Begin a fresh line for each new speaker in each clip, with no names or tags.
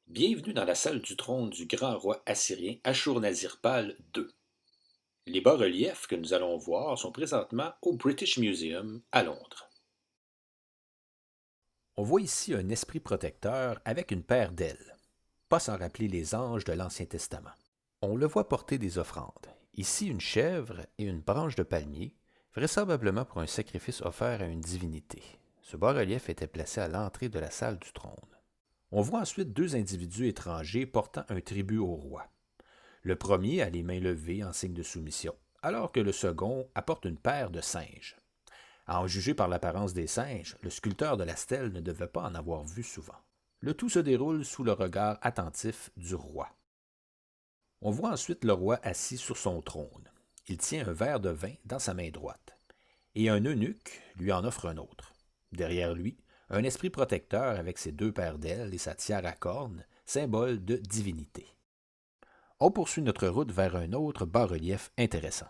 Bienvenue dans la salle du trône du grand roi assyrien Ashur-Nazir-Pal II. Les bas-reliefs que nous allons voir sont présentement au British Museum à Londres. On voit ici un esprit protecteur avec une paire d'ailes, pas sans rappeler les anges de l'Ancien Testament. On le voit porter des offrandes, ici une chèvre et une branche de palmier, vraisemblablement pour un sacrifice offert à une divinité. Ce bas-relief était placé à l'entrée de la salle du trône. On voit ensuite deux individus étrangers portant un tribut au roi. Le premier a les mains levées en signe de soumission, alors que le second apporte une paire de singes. À en juger par l'apparence des singes, le sculpteur de la stèle ne devait pas en avoir vu souvent. Le tout se déroule sous le regard attentif du roi. On voit ensuite le roi assis sur son trône. Il tient un verre de vin dans sa main droite, et un eunuque lui en offre un autre. Derrière lui, un esprit protecteur avec ses deux paires d'ailes et sa tiare à cornes, symbole de divinité. On poursuit notre route vers un autre bas-relief intéressant.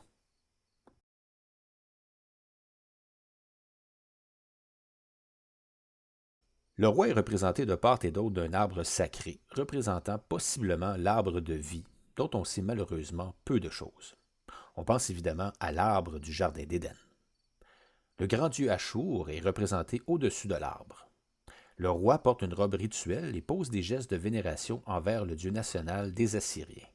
Le roi est représenté de part et d'autre d'un arbre sacré, représentant possiblement l'arbre de vie, dont on sait malheureusement peu de choses. On pense évidemment à l'arbre du Jardin d'Éden. Le grand dieu Achour est représenté au-dessus de l'arbre. Le roi porte une robe rituelle et pose des gestes de vénération envers le dieu national des Assyriens.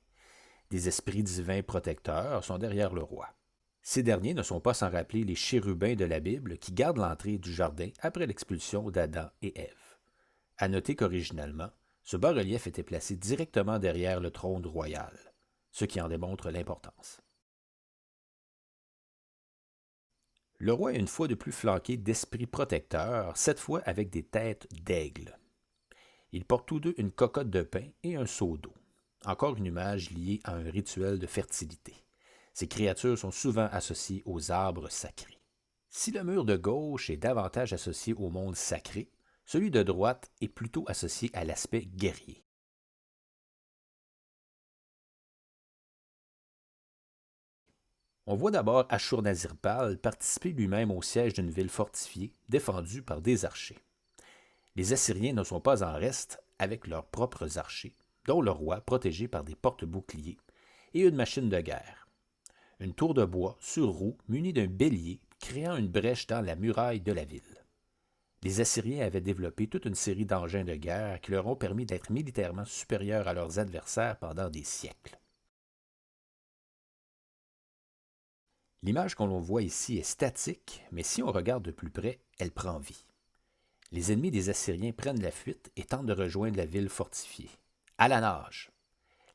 Des esprits divins protecteurs sont derrière le roi. Ces derniers ne sont pas sans rappeler les chérubins de la Bible qui gardent l'entrée du jardin après l'expulsion d'Adam et Ève. À noter qu'originalement, ce bas-relief était placé directement derrière le trône royal, ce qui en démontre l'importance. Le roi est une fois de plus flanqué d'esprits protecteurs, cette fois avec des têtes d'aigle. Ils portent tous deux une cocotte de pain et un seau d'eau, encore une image liée à un rituel de fertilité. Ces créatures sont souvent associées aux arbres sacrés. Si le mur de gauche est davantage associé au monde sacré, celui de droite est plutôt associé à l'aspect guerrier. On voit d'abord Ashur-Nazir-Pal participer lui-même au siège d'une ville fortifiée défendue par des archers. Les Assyriens ne sont pas en reste avec leurs propres archers, dont le roi protégé par des porte-boucliers et une machine de guerre. Une tour de bois sur roue munie d'un bélier créant une brèche dans la muraille de la ville. Les Assyriens avaient développé toute une série d'engins de guerre qui leur ont permis d'être militairement supérieurs à leurs adversaires pendant des siècles. L'image qu'on voit ici est statique, mais si on regarde de plus près, elle prend vie. Les ennemis des Assyriens prennent la fuite et tentent de rejoindre la ville fortifiée. À la nage.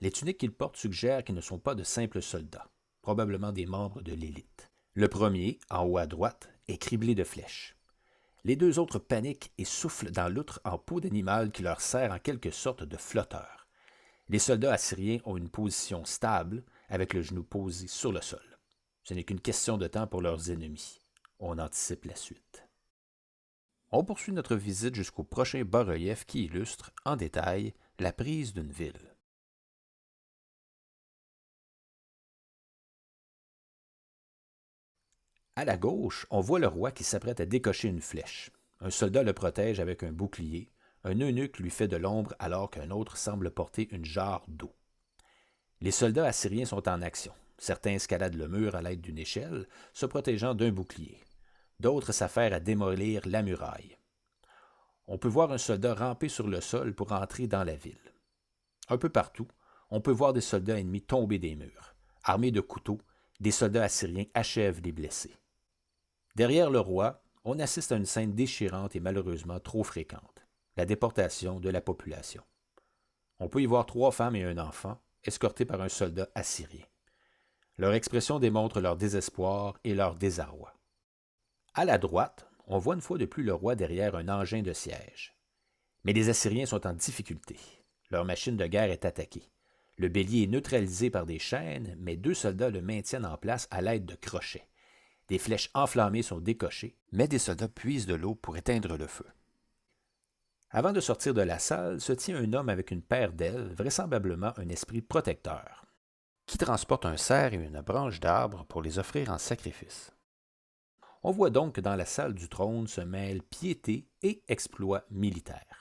Les tuniques qu'ils portent suggèrent qu'ils ne sont pas de simples soldats, probablement des membres de l'élite. Le premier, en haut à droite, est criblé de flèches. Les deux autres paniquent et soufflent dans l'outre en peau d'animal qui leur sert en quelque sorte de flotteur. Les soldats assyriens ont une position stable, avec le genou posé sur le sol. Ce n'est qu'une question de temps pour leurs ennemis. On anticipe la suite. On poursuit notre visite jusqu'au prochain bas-relief qui illustre, en détail, la prise d'une ville. À la gauche, on voit le roi qui s'apprête à décocher une flèche. Un soldat le protège avec un bouclier. Un eunuque lui fait de l'ombre alors qu'un autre semble porter une jarre d'eau. Les soldats assyriens sont en action. Certains escaladent le mur à l'aide d'une échelle, se protégeant d'un bouclier. D'autres s'affairent à démolir la muraille. On peut voir un soldat ramper sur le sol pour entrer dans la ville. Un peu partout, on peut voir des soldats ennemis tomber des murs. Armés de couteaux, des soldats assyriens achèvent les blessés. Derrière le roi, on assiste à une scène déchirante et malheureusement trop fréquente, la déportation de la population. On peut y voir trois femmes et un enfant, escortés par un soldat assyrien. Leur expression démontre leur désespoir et leur désarroi. À la droite, on voit une fois de plus le roi derrière un engin de siège. Mais les Assyriens sont en difficulté. Leur machine de guerre est attaquée. Le bélier est neutralisé par des chaînes, mais deux soldats le maintiennent en place à l'aide de crochets. Des flèches enflammées sont décochées, mais des soldats puisent de l'eau pour éteindre le feu. Avant de sortir de la salle, se tient un homme avec une paire d'ailes, vraisemblablement un esprit protecteur, qui transporte un cerf et une branche d'arbre pour les offrir en sacrifice. On voit donc que dans la salle du trône se mêlent piété et exploits militaires.